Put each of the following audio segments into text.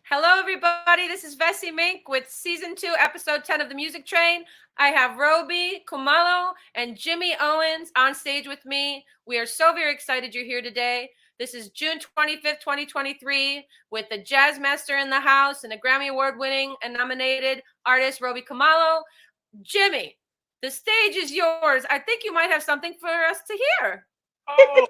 Hello, everybody. This is Vessy Mink with Season 2, Episode 10 of the Music Train. I have Robbi Kumalo and Jimmy Owens on stage with me. We are so very excited you're here today. This is June 25th, 2023, with the Jazz Master in the house and a Grammy Award-winning and nominated artist, Robbi Kumalo. Jimmy, the stage is yours. I think you might have something for us to hear. Oh.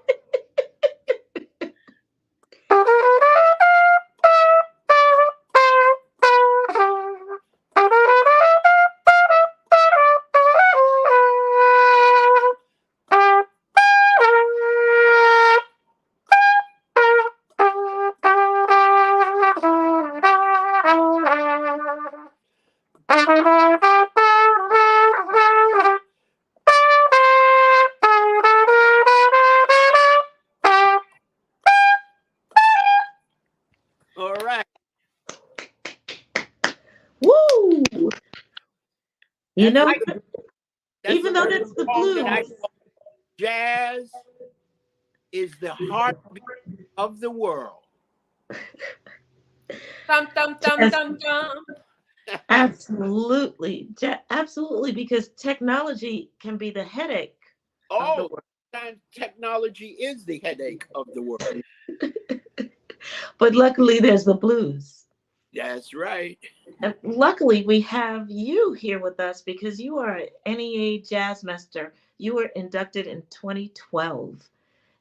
All right. Woo! You know, That's even though that's the blues. Jazz is the heartbeat of the world. Dum, dum, dum, dum, dum. Absolutely. Absolutely, because technology can be the headache of the Oh, world. technology is the headache of the world. But luckily, there's the blues. That's right. And luckily, we have you here with us because you are an NEA Jazz Master. You were inducted in 2012.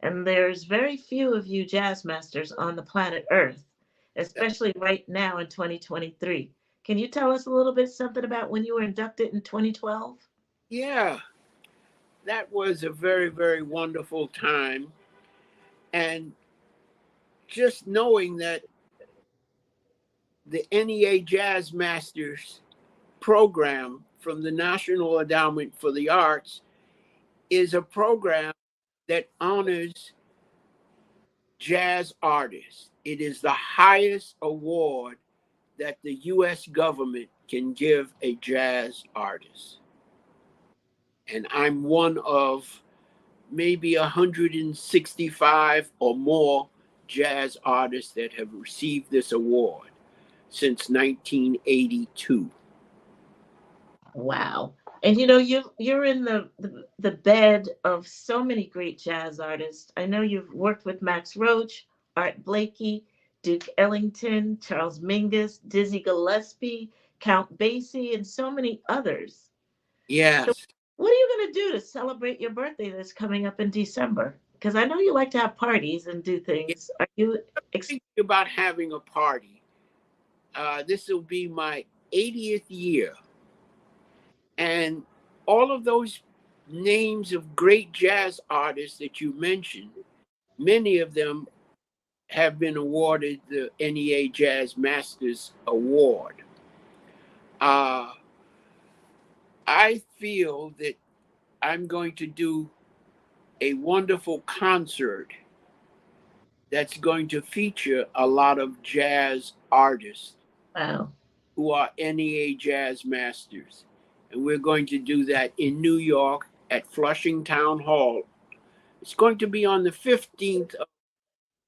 And there's very few of you Jazz Masters on the planet Earth, especially right now in 2023. Can you tell us a little bit something about when you were inducted in 2012? Yeah, that was a very, very wonderful time. And just knowing that the NEA Jazz Masters program from the National Endowment for the Arts is a program that honors jazz artists. It is the highest award that the U.S. government can give a jazz artist. And I'm one of maybe 165 or more jazz artists that have received this award since 1982. Wow. And you know, you're in the bed of so many great jazz artists. I know you've worked with Max Roach, Art Blakey, Duke Ellington, Charles Mingus, Dizzy Gillespie, Count Basie, and so many others. So Yes. what are you going to do to celebrate your birthday that's coming up in December? Because I know you like to have parties and do things. Are you Thinking about having a party. This will be my 80th year. And all of those names of great jazz artists that you mentioned, many of them have been awarded the NEA Jazz Masters Award. I feel that I'm going to do a wonderful concert that's going to feature a lot of jazz artists wow? who are NEA Jazz Masters. And we're going to do that in New York at Flushing Town Hall. It's going to be on the 15th of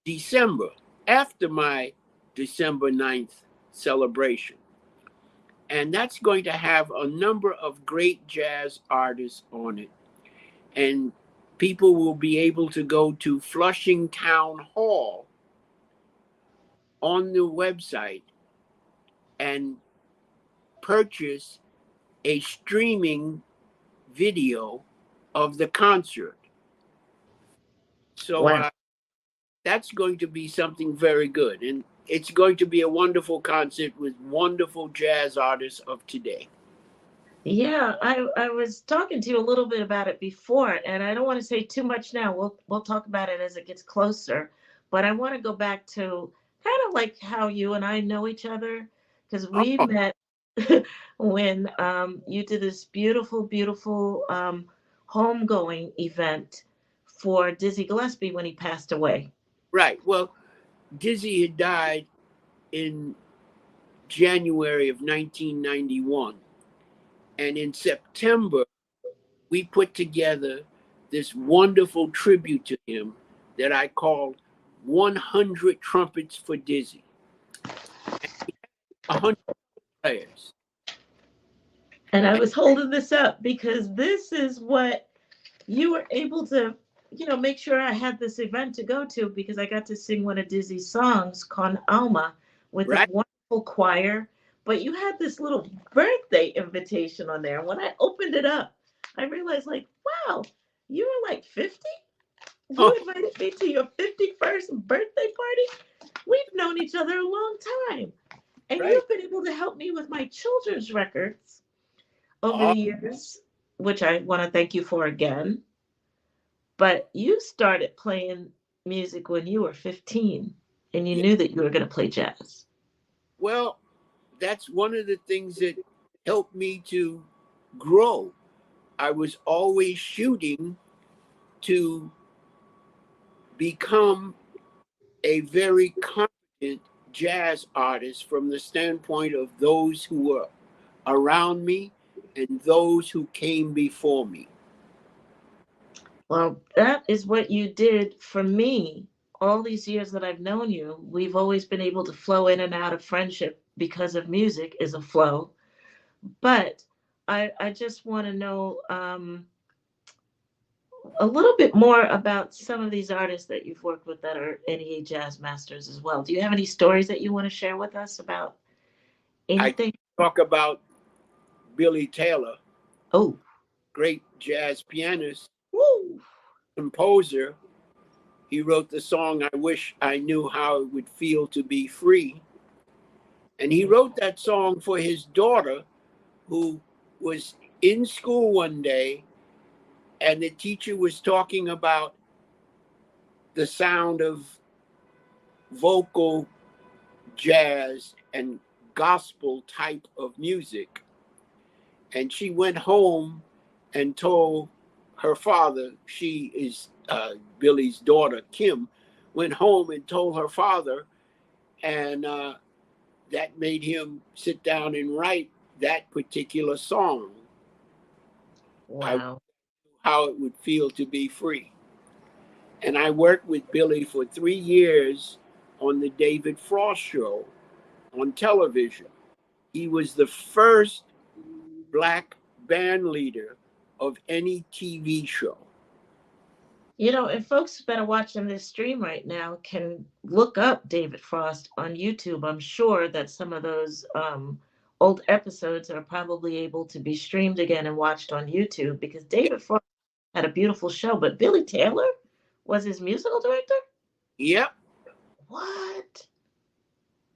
December, after my December 9th celebration. And that's going to have a number of great jazz artists on it. And people will be able to go to Flushing Town Hall on the website and purchase a streaming video of the concert. So Wow. that's going to be something very good. And it's going to be a wonderful concert with wonderful jazz artists of today. Yeah, I was talking to you a little bit about it before, and I don't want to say too much now. We'll talk about it as it gets closer. But I want to go back to kind of like how you and I know each other, because we Oh, met when you did this beautiful, beautiful homegoing event for Dizzy Gillespie when he passed away. right. Well, Dizzy had died in January of 1991. And in September, we put together this wonderful tribute to him that I called 100 Trumpets for Dizzy. 100 players. And I was holding this up because this is what you were able to, make sure I had this event to go to because I got to sing one of Dizzy's songs, Con Alma, with a Right? wonderful choir. But you had this little birthday invitation on there. When I opened it up, I realized, like, wow, you were like 50? You Oh, invited me to your 51st birthday party? We've known each other a long time. And right. you've been able to help me with my children's records over Oh, the years, which I want to thank you for again. But you started playing music when you were 15 and you yeah. knew that you were going to play jazz. Well, that's one of the things that helped me to grow. I was always shooting to become a very competent jazz artist from the standpoint of those who were around me and those who came before me. Well, that is what you did for me. All these years that I've known you, we've always been able to flow in and out of friendship because of music is a flow. But I just want to know a little bit more about some of these artists that you've worked with that are NEA Jazz Masters as well. Do you have any stories that you want to share with us about I anything? talk about Billy Taylor, Oh, great jazz pianist, woo. composer. He wrote the song, I Wish I Knew How It Would Feel to Be Free. And he wrote that song for his daughter, who was in school one day, and the teacher was talking about the sound of vocal jazz and gospel type of music. And she went home and told her father, she is Billy's daughter, Kim, went home and told her father, and that made him sit down and write that particular song, Wow. How It Would Feel to Be Free. And I worked with Billy for 3 years on the David Frost show on television. He was the first black band leader of any TV show. And folks that are watching this stream right now can look up David Frost on YouTube. I'm sure that some of those old episodes are probably able to be streamed again and watched on YouTube because David Frost had a beautiful show. But Billy Taylor was his musical director? Yep, What?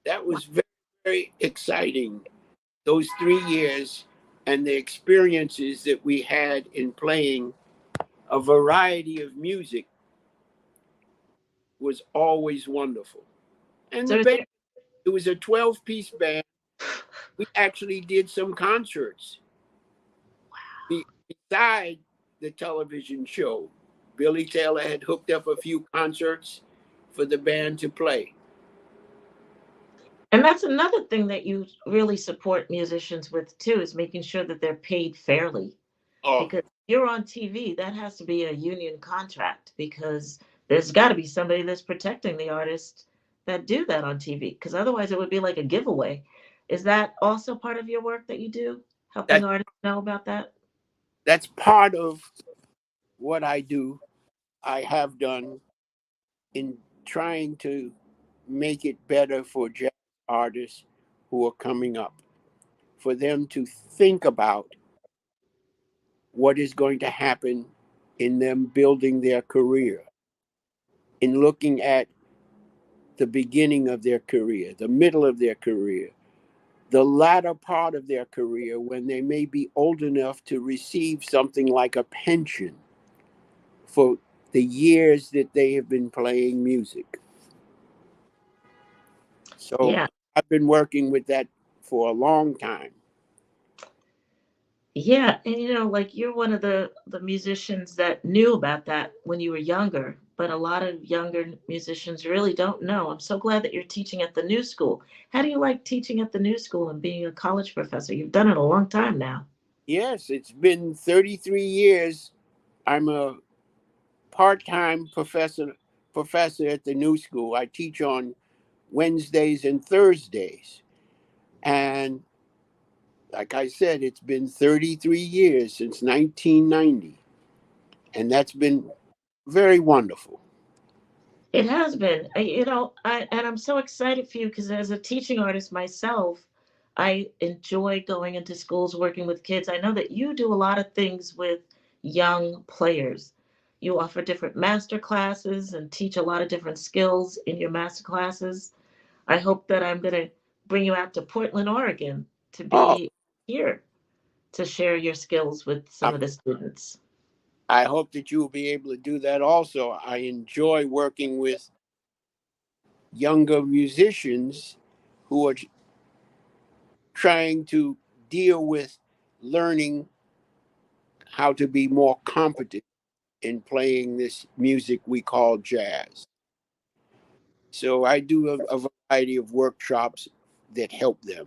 that was very, very exciting. Those 3 years and the experiences that we had in playing a variety of music was always wonderful. And the So, band, it was a 12-piece band. We actually did some concerts beside the television show. Billy Taylor had hooked up a few concerts for the band to play. and that's another thing that you really support musicians with too, is making sure that they're paid fairly. Oh, Because you're on TV, that has to be a union contract because there's got to be somebody that's protecting the artists that do that on TV. Because otherwise, it would be like a giveaway. Is that also part of your work that you do, helping that artists know about that? that's part of what I do. I have done in trying to make it better for jazz artists who are coming up, for them to think about what is going to happen in them building their career, in looking at the beginning of their career, the middle of their career, the latter part of their career when they may be old enough to receive something like a pension for the years that they have been playing music. So Yeah. I've been working with that for a long time. Yeah, and like you're one of the musicians that knew about that when you were younger, but a lot of younger musicians really don't know. I'm so glad that you're teaching at the new school. How do you like teaching at the new school and being a college professor? You've done it a long time now. Yes, it's been 33 years. I'm a part-time professor at the new school. I teach on Wednesdays and Thursdays. And like I said, it's been 33 years since 1990. And that's been very wonderful. It has been. And I'm so excited for you because as a teaching artist myself, I enjoy going into schools working with kids. I know that you do a lot of things with young players. You offer different master classes and teach a lot of different skills in your master classes. I hope that I'm going to bring you out to Portland, Oregon to Oh, be here to share your skills with some I, of the students. I hope that you will be able to do that also. I enjoy working with younger musicians who are trying to deal with learning how to be more competent in playing this music we call jazz. So I do a variety of workshops that help them.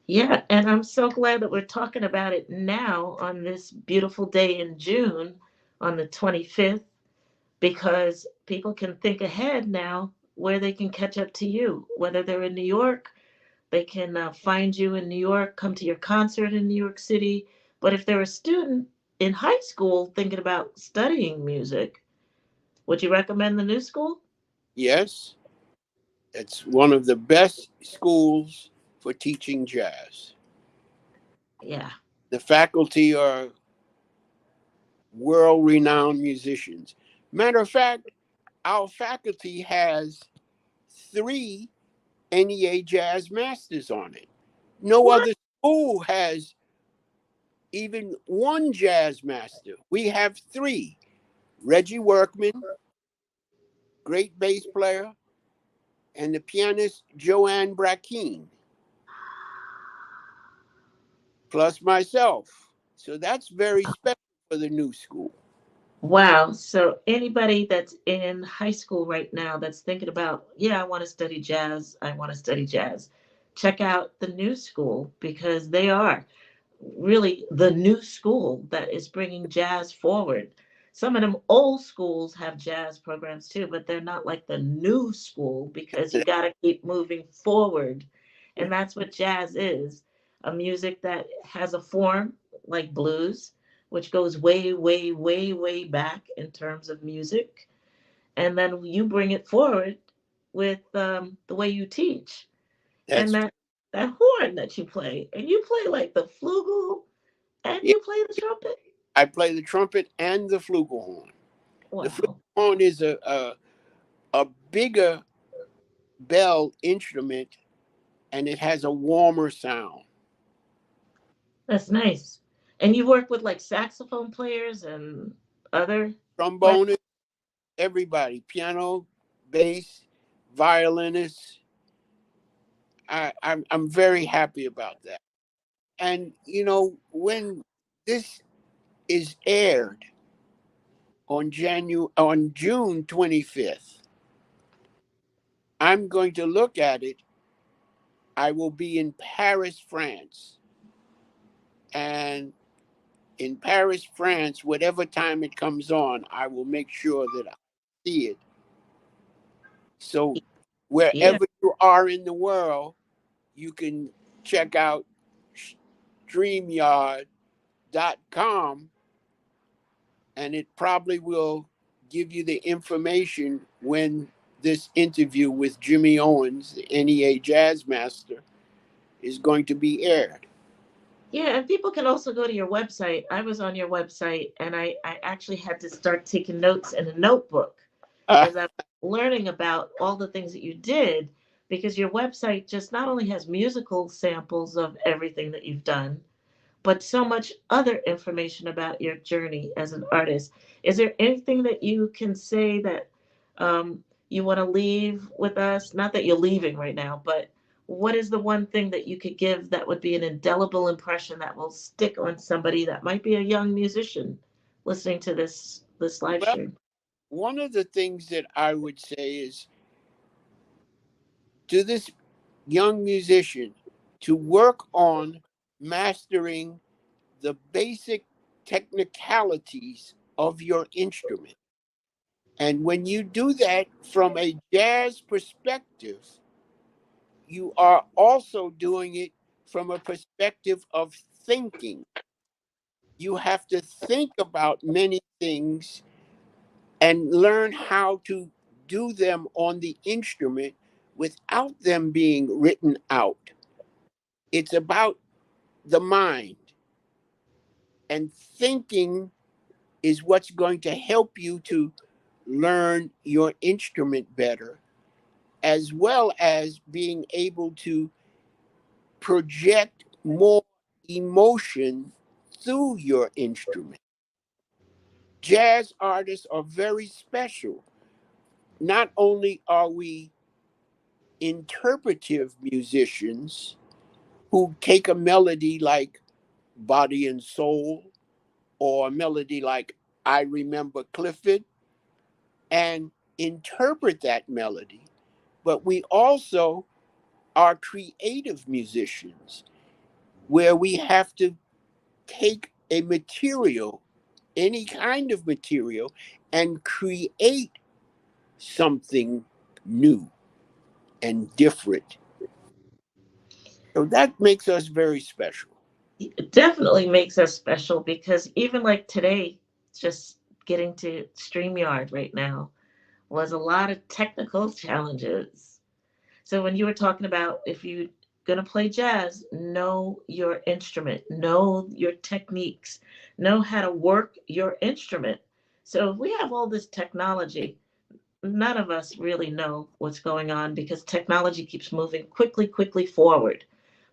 Yeah, and I'm so glad that we're talking about it now on this beautiful day in June on the 25th because people can think ahead now where they can catch up to you. Whether they're in New York, they can find you in New York, come to your concert in New York City. But if they're a student in high school thinking about studying music, would you recommend the new school? Yes, it's one of the best schools for teaching jazz. Yeah. The faculty are world renowned musicians. Matter of fact, our faculty has three NEA Jazz Masters on it. No What? other school has even one jazz master. We have three: Reggie Workman, great bass player, and the pianist Joanne Brackeen, plus myself. So that's very special for the new school. Wow. So anybody that's in high school right now that's thinking about, yeah, I want to study jazz, I want to study jazz, check out the new school because they are really the new school that is bringing jazz forward. Some of them old schools have jazz programs too, but they're not like the new school because you got to keep moving forward. And that's what jazz is, a music that has a form like blues, which goes way, way, way, way back in terms of music. And then you bring it forward with the way you teach and That's that horn that you play. And you play like the flugel and yeah. you play the trumpet? I play the trumpet and the flugelhorn. The Wow. flugelhorn is a bigger bell instrument, and it has a warmer sound. That's nice. And you work with like saxophone players and other players? Trombone, everybody, piano, bass, violinists. I'm very happy about that. And when this is aired on June 25th, I'm going to look at it. I will be in Paris, France, and in Paris, France, whatever time it comes on, I will make sure that I see it. So Yeah. wherever you are in the world, you can check out StreamYard.com, and it probably will give you the information when this interview with Jimmy Owens, the NEA Jazz Master, is going to be aired. Yeah, and people can also go to your website. I was on your website and I actually had to start taking notes in a notebook Uh, as I'm learning about all the things that you did because your website just not only has musical samples of everything that you've done, but so much other information about your journey as an artist. Is there anything that you can say that you want to leave with us? Not that you're leaving right now, but what is the one thing that you could give that would be an indelible impression that will stick on somebody that might be a young musician listening to this live well, stream? one of the things that I would say is to this young musician to work on mastering the basic technicalities of your instrument. And when you do that from a jazz perspective, you are also doing it from a perspective of thinking. You have to think about many things and learn how to do them on the instrument without them being written out. It's about the mind, and thinking is what's going to help you to learn your instrument better, as well as being able to project more emotion through your instrument. Jazz artists are very special. Not only are we interpretive musicians who take a melody like Body and Soul or a melody like I Remember Clifford and interpret that melody, but we also are creative musicians where we have to take a material, any kind of material, and create something new and different. So that makes us very special. It definitely makes us special because even like today, just getting to StreamYard right now was a lot of technical challenges. So when you were talking about if you're going to play jazz, know your instrument, know your techniques, know how to work your instrument. So if we have all this technology, none of us really know what's going on because technology keeps moving quickly, quickly forward.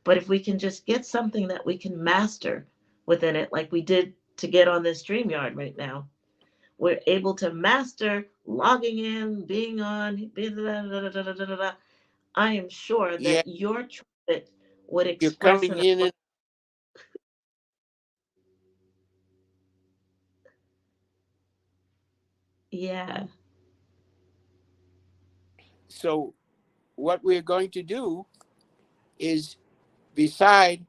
But if we can just get something that we can master within it, like we did to get on this StreamYard right now, we're able to master logging in, being on. I am sure Yeah, that your trumpet would you're express coming in in, a and yeah. so what we're going to do is, beside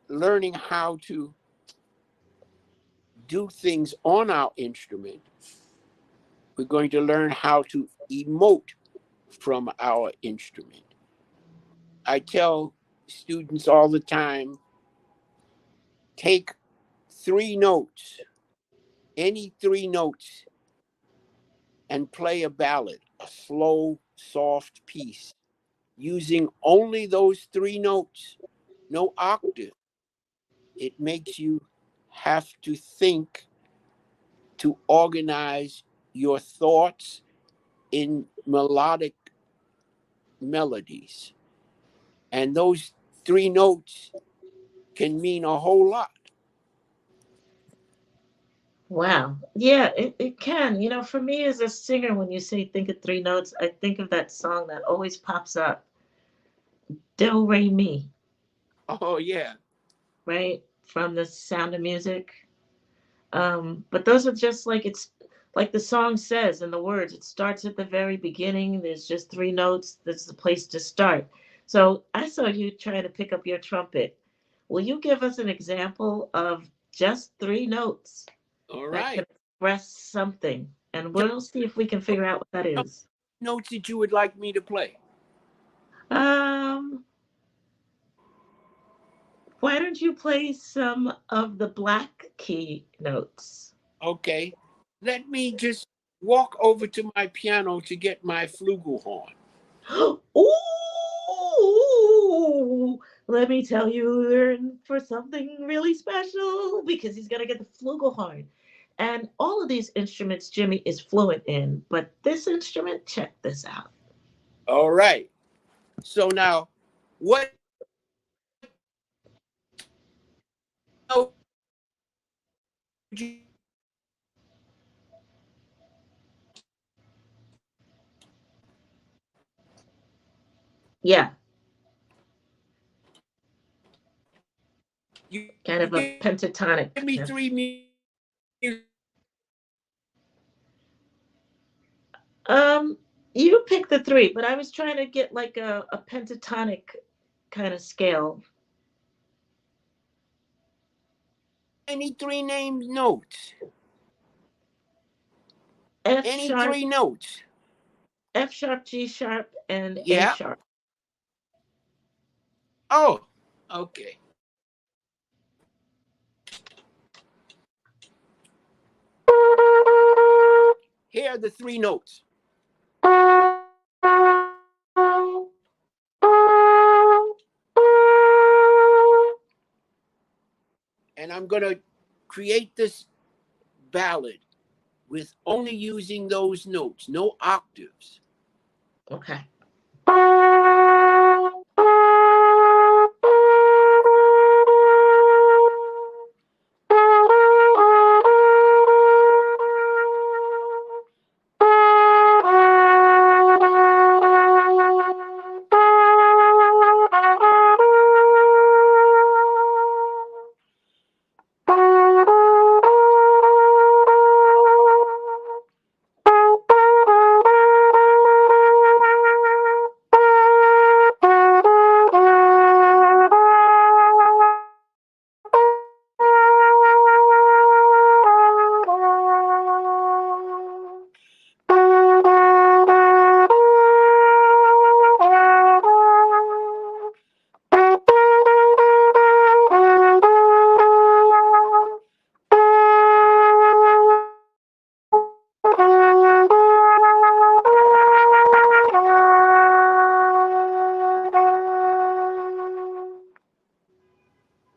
learning how to do things on our instrument, we're going to learn how to emote from our instrument. I tell students all the time, take three notes, any three notes, and play a ballad, a slow, soft piece, using only those three notes, no octave. It makes you have to think, to organize your thoughts in melodic melodies. And those three notes can mean a whole lot. Wow. Yeah, it can. For me as a singer, when you say think of three notes, I think of that song that always pops up, Do, Re, Mi, Oh, yeah. right? From the Sound of Music. But those are just like it's like the song says in the words, it starts at the very beginning. There's just three notes. That's the place to start. So I saw you trying to pick up your trumpet. Will you give us an example of just three notes All that can right. express something? And Just we'll see if we can figure out what that tell me is. notes that you would like me to play. Um, why don't you play some of the black key notes? Okay. Let me just walk over to my piano to get my flugelhorn. Ooh, let me tell you, you're in for something really special because he's going to get the flugelhorn. And all of these instruments Jimmy is fluent in, but this instrument, check this out. All right. So now, what note would Yeah, you kind of a give pentatonic. me three music? Um, you pick the three, but I was trying to get like a pentatonic kind of scale. Any three named notes? F Any sharp, three notes. F sharp, G sharp, and A Yeah. sharp. Oh, okay. Here are the three notes. And I'm going to create this ballad with only using those notes, no octaves. Okay.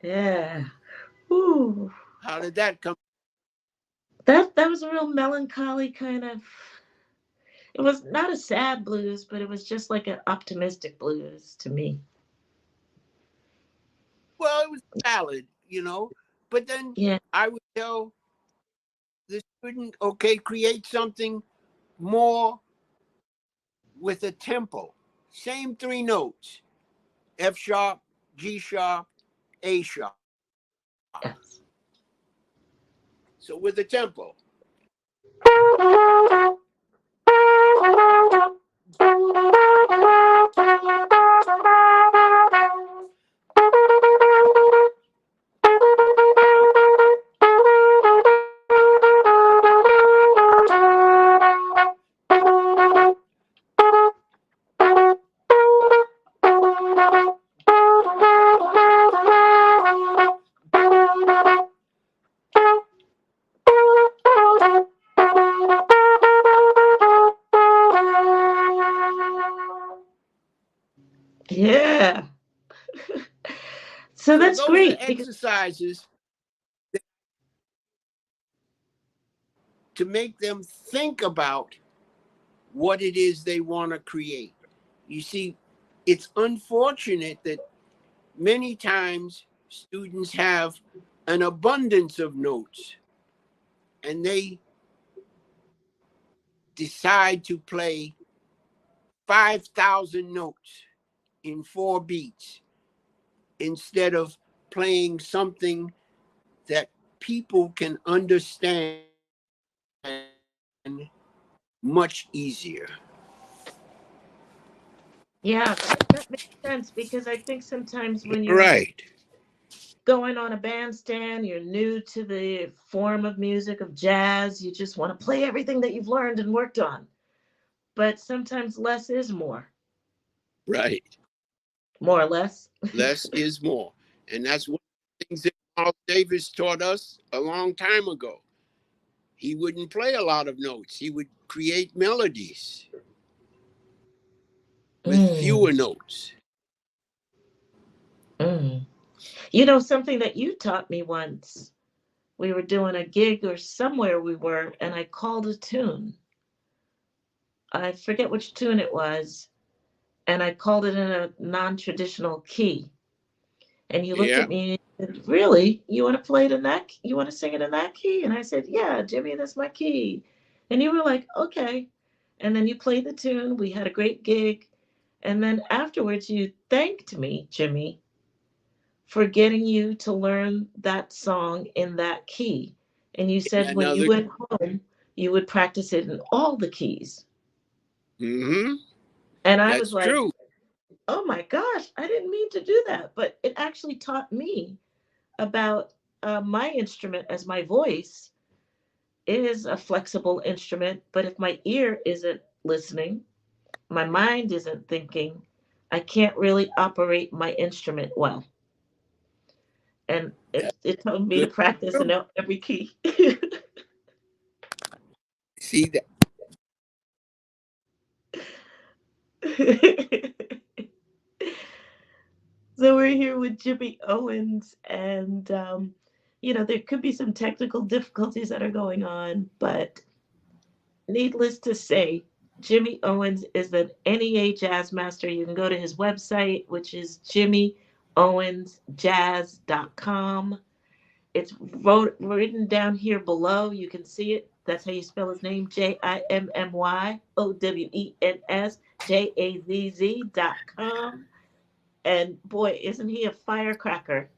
Yeah. Ooh. How did that come? That was a real melancholy kind of. It was not a sad blues, but it was just like an optimistic blues to me. Well, it was a ballad, you know. But then Yeah. I would tell the student, okay, create something more with a tempo. Same three notes. F sharp, G sharp, A sharp. Yes. So with a tempo. Yeah. So So that's those are great because exercises to make them think about what it is they want to create. You see, it's unfortunate that many times students have an abundance of notes and they decide to play 5,000 notes in 4 beats instead of playing something that people can understand much easier. yeah, that makes sense because I think sometimes when you're Right. going on a bandstand, you're new to the form of music of jazz, you just want to play everything that you've learned and worked on. But sometimes less is more, Right. more or less. Less is more. And that's one of the things that Miles Davis taught us a long time ago. He wouldn't play a lot of notes. He would create melodies with Mm, fewer notes. mm. You know, something that you taught me once, we were doing a gig or somewhere we were, and I called a tune. I forget which tune it was, and I called it in a non traditional key. And you looked Yeah. at me and said, really? You want to play it in that? You want to sing it in that key? And I said, yeah, Jimmy, that's my key. And you were like, okay. And then you played the tune. We had a great gig. And then afterwards, you thanked me, Jimmy, for getting you to learn that song in that key. And you In said when you another. went home, you would practice it in all the keys. Mm-hmm. And I was That's like, true. oh my gosh, I didn't mean to do that. But it actually taught me about my instrument as my voice is a flexible instrument, but if my ear isn't listening, my mind isn't thinking, I can't really operate my instrument well. And it told me to Good. practice and know every key. See that? So we're here with Jimmy Owens, and there could be some technical difficulties that are going on, but needless to say, Jimmy Owens is an NEA Jazz Master. You can go to his website, which is jimmyowensjazz.com. It's written down here below. You can see it. That's how you spell his name, JimmyOwensJazzz.com. And boy, isn't he a firecracker.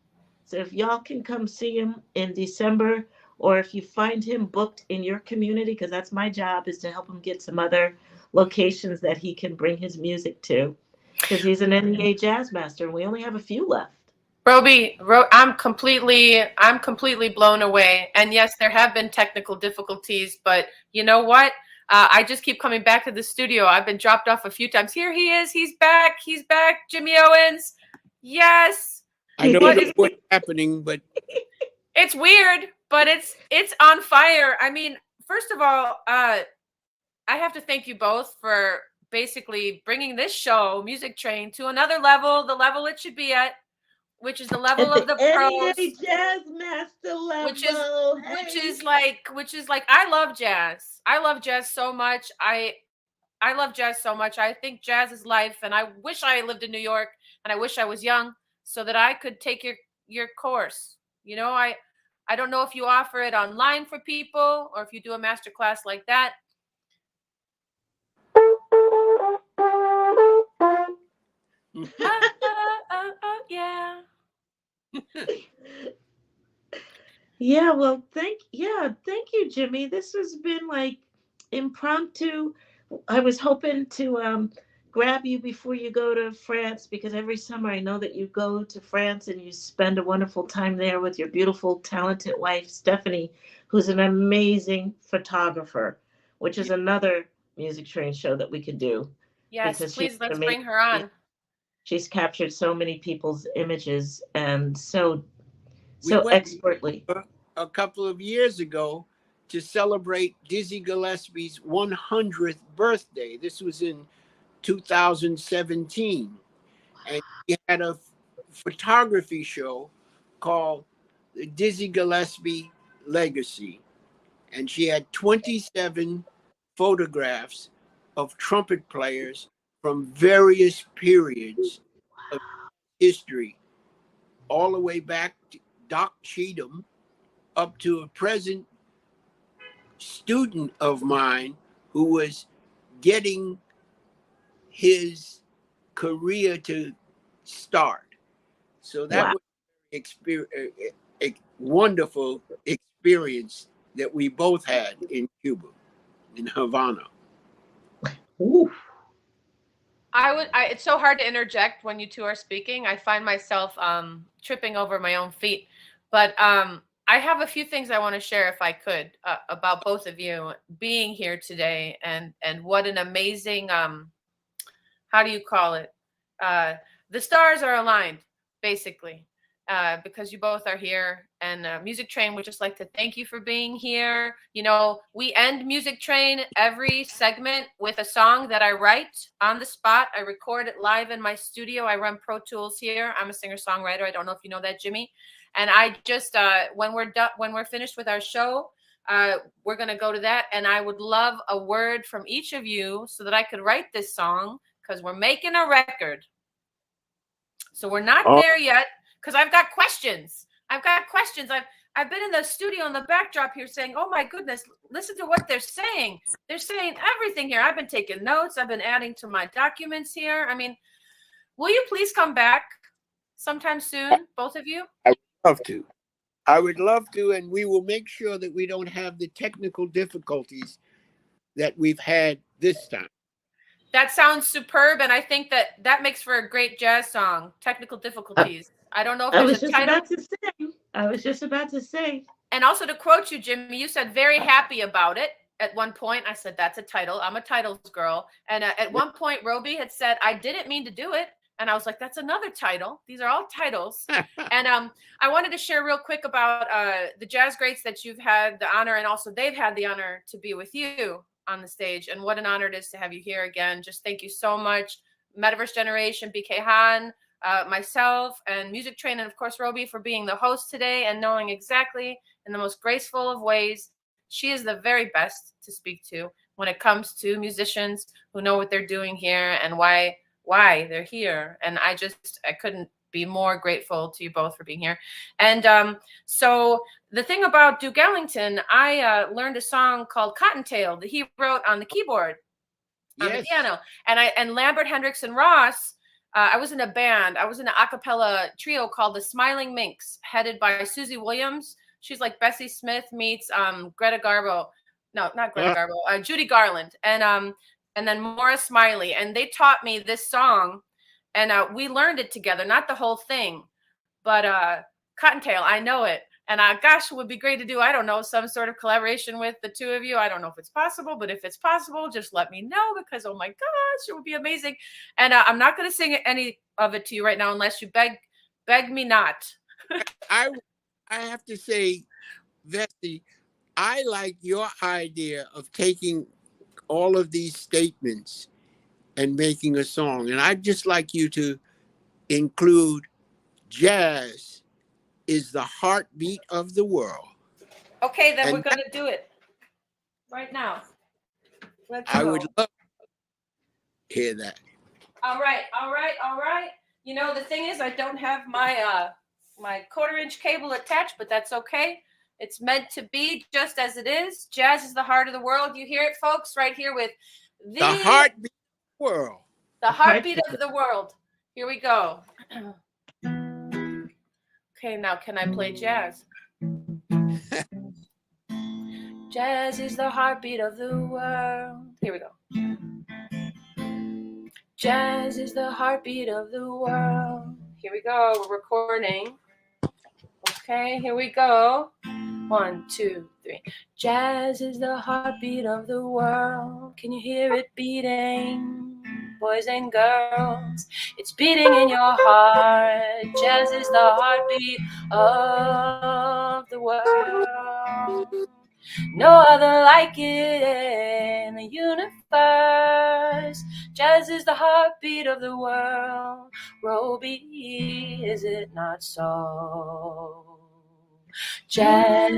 So if y'all can come see him in December, or if you find him booked in your community, because that's my job, is to help him get some other locations that he can bring his music to, because he's an NEA Jazz Master, and we only have a few left. Robbi, I'm completely blown away. And yes, there have been technical difficulties, but you know what? I just keep coming back to the studio. I've been dropped off a few times. Here he is. He's back. He's back. Jimmy Owens. Yes. I don't know what's happening, but It's weird, but it's on fire. I mean, first of all, I have to thank you both for basically bringing this show, Music Train, to another level, the level it should be at, which is the level of the pros. NEA Jazz Master level. Which is like I love jazz. I love jazz so much. I love jazz so much. I think jazz is life, and I wish I lived in New York, and I wish I was young so that I could take your course. You know, I don't know if you offer it online for people or if you do a master class like that. Yeah. Yeah, well, thank you, Jimmy. This has been like impromptu. I was hoping to grab you before you go to France, because every summer I know that you go to France and you spend a wonderful time there with your beautiful, talented wife, Stephanie, who's an amazing photographer, which is another Music Train show that we could do. Yes, please, let's bring her on. She's captured so many people's images, and so went expertly. A couple of years ago to celebrate Dizzy Gillespie's 100th birthday. This was in 2017. And he had a photography show called the Dizzy Gillespie Legacy. And she had 27 photographs of trumpet players from various periods of history, all the way back to Doc Cheatham up to a present student of mine who was getting his career to start. So that was a wonderful experience that we both had in Cuba, in Havana. Ooh. It's so hard to interject when you two are speaking. I find myself tripping over my own feet. But I have a few things I want to share, if I could, about both of you being here today, and what an amazing, how do you call it? The stars are aligned, basically, because you both are here. And Music Train would just like to thank you for being here. You know, we end Music Train every segment with a song that I write on the spot. I record it live in my studio. I run Pro Tools here. I'm a singer-songwriter. I don't know if you know that, Jimmy. And I just, when we're finished with our show, we're going to go to that. And I would love a word from each of you so that I could write this song, because we're making a record. So we're not there yet, because I've got questions. I've been in the studio in the backdrop here saying, oh my goodness, listen to what they're saying. They're saying everything here. I've been taking notes. I've been adding to my documents here. I mean, will you please come back sometime soon, both of you? I would love to, and we will make sure that we don't have the technical difficulties that we've had this time. That sounds superb, and I think that makes for a great jazz song. Technical difficulties. I don't know if there's a title. I was just about to say. And also to quote you, Jimmy, you said very happy about it. At one point, I said, that's a title. I'm a titles girl. And at one point, Robbi had said, I didn't mean to do it. And I was like, that's another title. These are all titles. And I wanted to share real quick about the jazz greats that you've had the honor, and also they've had the honor to be with you on the stage. And what an honor it is to have you here again. Just thank you so much. Metaverse Generation, BK Han, myself, and Music Train, and of course, Robbi for being the host today and knowing exactly in the most graceful of ways she is the very best to speak to when it comes to musicians who know what they're doing here and why they're here. And I couldn't be more grateful to you both for being here. And so the thing about Duke Ellington, I learned a song called Cottontail that he wrote on the keyboard on the piano. And Lambert, Hendricks, and Ross, I was in a band. I was in an a cappella trio called the Smiling Minks, headed by Susie Williams. She's like Bessie Smith meets Greta Garbo. No, not Greta Garbo. Judy Garland. And then Maura Smiley. And they taught me this song. And we learned it together. Not the whole thing. But Cottontail, I know it. And gosh, it would be great to do, I don't know, some sort of collaboration with the two of you. I don't know if it's possible. But if it's possible, just let me know. Because, oh my gosh, it would be amazing. And I'm not going to sing any of it to you right now unless you beg me not. I have to say, Vessy, I like your idea of taking all of these statements and making a song. And I'd just like you to include jazz is the heartbeat of the world. Okay, then we're going to do it right now. Let's go. I would love to hear that. All right. You know, the thing is, I don't have my my 1/4-inch cable attached, but that's okay. It's meant to be just as it is. Jazz is the heart of the world. You hear it, folks, right here with the heartbeat of the world. The heartbeat of the world. Here we go. Okay, now can I play jazz? Jazz is the heartbeat of the world. Here we go. Jazz is the heartbeat of the world. Here we go. We're recording. Okay, here we go. 1, 2, 3. Jazz is the heartbeat of the world. Can you hear it beating? Boys and girls, it's beating in your heart. Jazz is the heartbeat of the world. No other like it in the universe. Jazz is the heartbeat of the world. Robbi, is it not so? Jazz.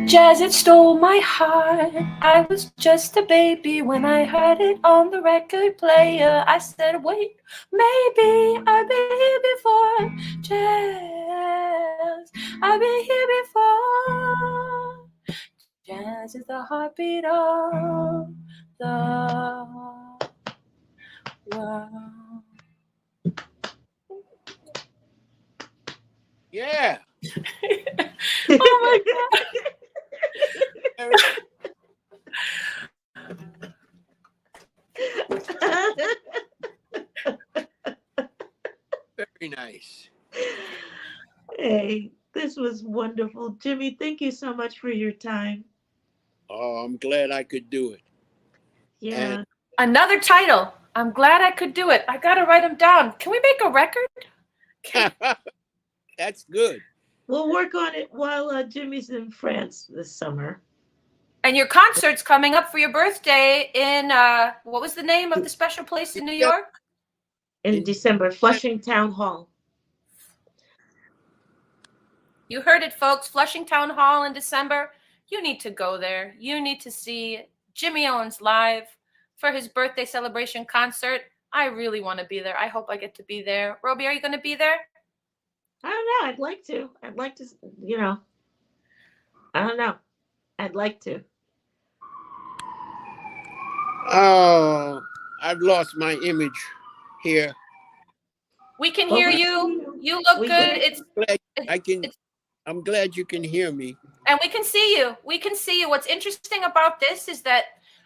Jazz, it stole my heart. I was just a baby when I heard it on the record player. I said, wait, maybe I've been here before. Jazz, I've been here before. Jazz is the heartbeat of the world. Yeah. Oh my God. Very nice. Hey, this was wonderful. Jimmy, thank you so much for your time. Oh, I'm glad I could do it. Yeah. And another title. I'm glad I could do it. I got to write them down. Can we make a record? that's good. We'll work on it while Jimmy's in France this summer. And your concert's coming up for your birthday in, what was the name of the special place in New York? In December, Flushing Town Hall. You heard it, folks. Flushing Town Hall in December. You need to go there. You need to see Jimmy Owens live for his birthday celebration concert. I really want to be there. I hope I get to be there. Robbi, are you going to be there? I don't know. I'd like to, I don't know. I'd like to. Oh, I've lost my image here. We can Well, hear we you. You look we good. can. Glad I It's can. I'm glad you can hear me. and we can see you. We can see you. What's interesting about this is that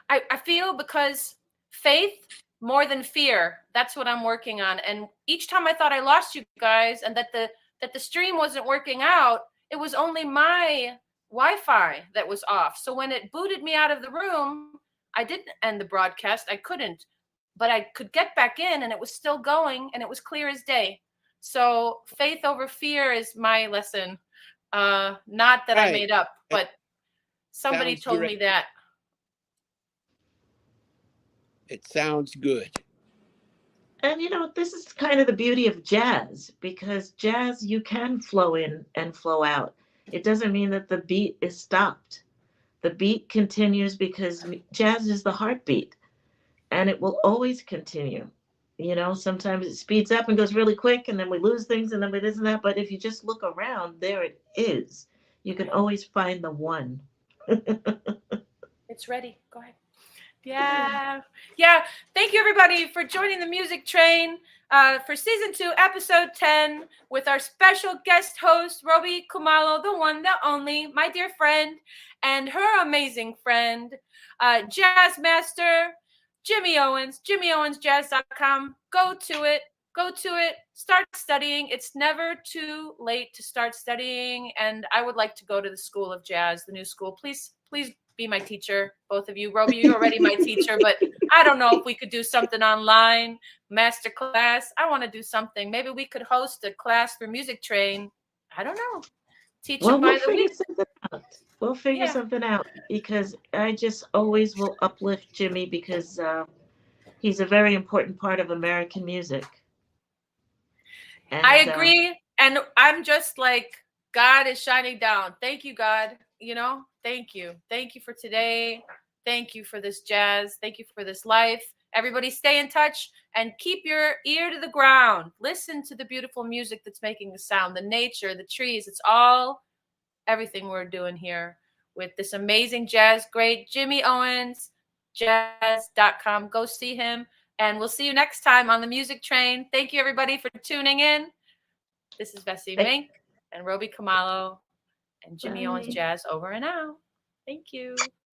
I feel because faith more than fear. That's what I'm working on. And each time I thought I lost you guys and that the stream wasn't working out, it was only my Wi-Fi that was off. So when it booted me out of the room, I didn't end the broadcast. I couldn't, but I could get back in and it was still going and it was clear as day. So faith over fear is my lesson. Not that I Right. made up, It but somebody sounds told great. me that. It sounds good. And this is kind of the beauty of jazz, because jazz, you can flow in and flow out. It doesn't mean that the beat is stopped. The beat continues because jazz is the heartbeat, and it will always continue. Sometimes it speeds up and goes really quick, and then we lose things, and then it isn't that. But if you just look around, there it is. You can always find the one. It's ready. Go ahead. Yeah. Yeah. Thank you, everybody, for joining the Music Train for season 2, episode 10, with our special guest host, Robbi Kumalo, the one, the only, my dear friend, and her amazing friend, Jazz Master, Jimmy Owens, JimmyOwensJazz.com. Go to it. Go to it. Start studying. It's never too late to start studying. And I would like to go to the School of Jazz, the new school. Please, please be my teacher, both of you. Robbi, you're already my teacher, but I don't know if we could do something online, master class. I want to do something. Maybe we could host a class for Music Train. I don't know. Teach Well, them by we'll the figure week. something out. We'll figure Yeah. something out, because I just always will uplift Jimmy, because he's a very important part of American music. I And agree. And I'm just like, God is shining down. Thank you, God. Thank you. Thank you for today. Thank you for this jazz. Thank you for this life. Everybody stay in touch and keep your ear to the ground. Listen to the beautiful music that's making the sound, the nature, the trees. It's all everything we're doing here with this amazing jazz great Jimmy Owens, jazz.com. Go see him. And we'll see you next time on the Music Train. Thank you, everybody, for tuning in. This is Vessy, Mink, and Robbi Kumalo, and Jimmy Owens bye. Jazz over and out. Thank you.